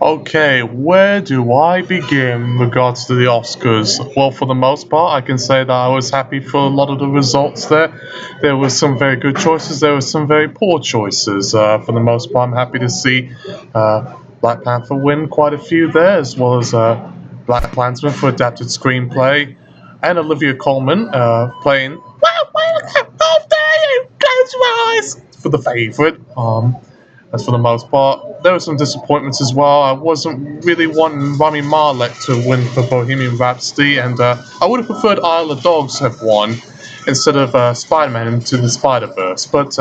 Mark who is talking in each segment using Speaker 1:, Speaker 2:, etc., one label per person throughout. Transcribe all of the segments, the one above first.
Speaker 1: Okay, where do I begin in regards to the Oscars? Well, for the most part, I can say that I was happy for a lot of the results there. There were some very good choices, there were some very poor choices. For the most part, I'm happy to see Black Panther win quite a few there, as well as Black Klansman for adapted screenplay, and Olivia Colman playing How dare you! Close your eyes! For the favourite. As for the most part, there were some disappointments as well. I wasn't really wanting Rami Malek to win for Bohemian Rhapsody, and I would have preferred Isle of Dogs have won instead of Spider-Man Into the Spider-Verse. But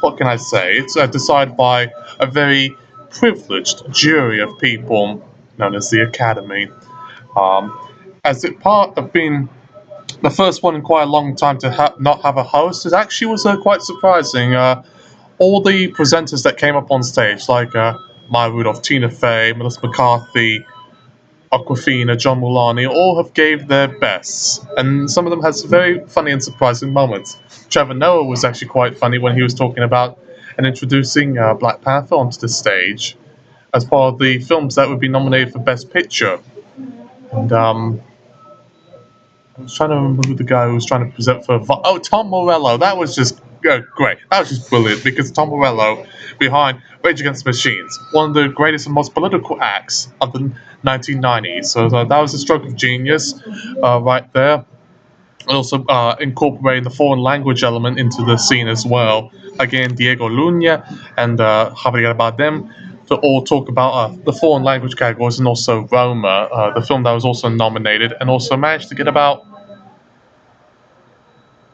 Speaker 1: what can I say? It's decided by a very privileged jury of people known as the Academy. Um, as it part of being the first one in quite a long time to not have a host, it actually was quite surprising. All the presenters that came up on stage, like Maya Rudolph, Tina Fey, Melissa McCarthy, Aquafina, John Mulaney, all have gave their bests, and some of them has very funny and surprising moments. Trevor Noah was actually quite funny when he was talking about and introducing Black Panther onto the stage as part of the films that would be nominated for Best Picture. And I was trying to remember who the guy who was trying to present for. Tom Morello. That was just great. That was just brilliant because Tom Morello, behind Rage Against the Machines, one of the greatest and most political acts of the 1990s. So that was a stroke of genius right there. And also incorporating the foreign language element into the scene as well. Again, Diego Luna and Javier Bardem to all talk about the foreign language categories and also Roma, the film that was also nominated and also managed to get about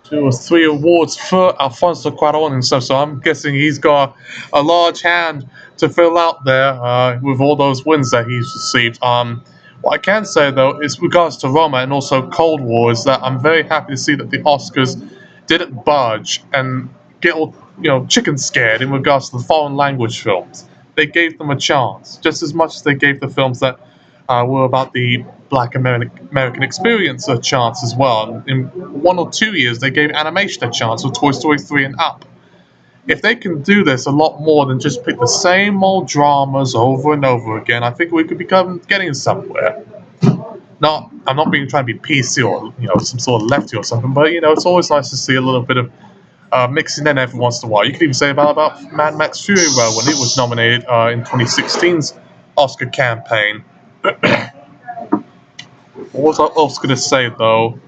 Speaker 1: 2 or 3 awards for Alfonso Cuarón himself. So I'm guessing he's got a large hand to fill out there with all those wins that he's received. What I can say though is regards to Roma and also Cold War is that I'm very happy to see that the Oscars didn't budge and get all chicken scared in regards to the foreign language films. They gave them a chance just as much as they gave the films that were about the Black American experience a chance as well. In 1 or 2 years, they gave animation a chance with Toy Story 3 and up. If they can do this a lot more than just pick the same old dramas over and over again, I think we could become getting somewhere. I'm not being trying to be PC or some sort of lefty or something, but it's always nice to see a little bit of mixing in every once in a while. You could even say about Mad Max Fury Road when it was nominated in 2016's Oscar campaign. What I was going to say though,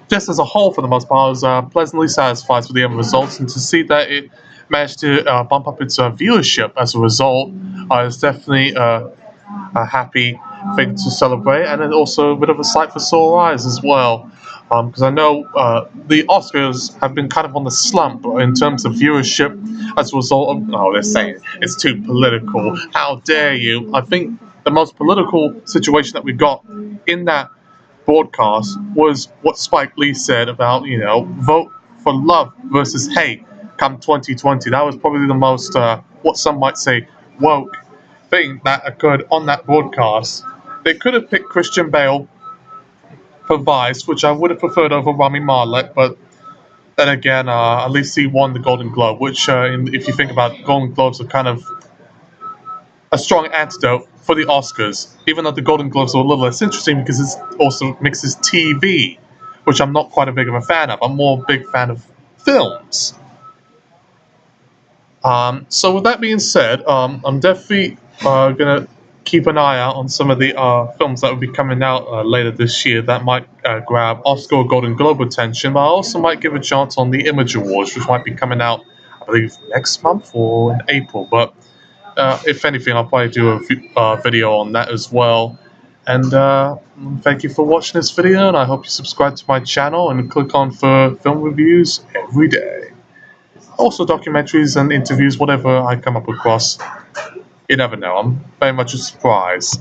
Speaker 1: just as a whole, for the most part, I was pleasantly satisfied with the end results, and to see that it managed to bump up its viewership as a result is definitely a happy thing to celebrate, and then also a bit of a sight for sore eyes as well. Because I know the Oscars have been kind of on the slump in terms of viewership as a result of, they're saying it's too political. How dare you? I think the most political situation that we got in that broadcast was what Spike Lee said about, vote for love versus hate come 2020. That was probably the most, what some might say, woke thing that occurred on that broadcast. They could have picked Christian Bale for Vice, which I would have preferred over Rami Malek, but then again, at least he won the Golden Globe, which, if you think about it, Golden Globes are kind of a strong antidote for the Oscars, even though the Golden Globes are a little less interesting because it also mixes TV, which I'm not quite a big of a fan of. I'm more a big fan of films. So with that being said, I'm definitely gonna keep an eye out on some of the films that will be coming out later this year that might grab Oscar or Golden Globe attention, but I also might give a chance on the Image Awards, which might be coming out, I believe, next month or in April. But if anything, I'll probably do a video on that as well. And thank you for watching this video, and I hope you subscribe to my channel and click on for film reviews every day. Also documentaries and interviews, whatever I come up across. You never know, I'm very much a surprise.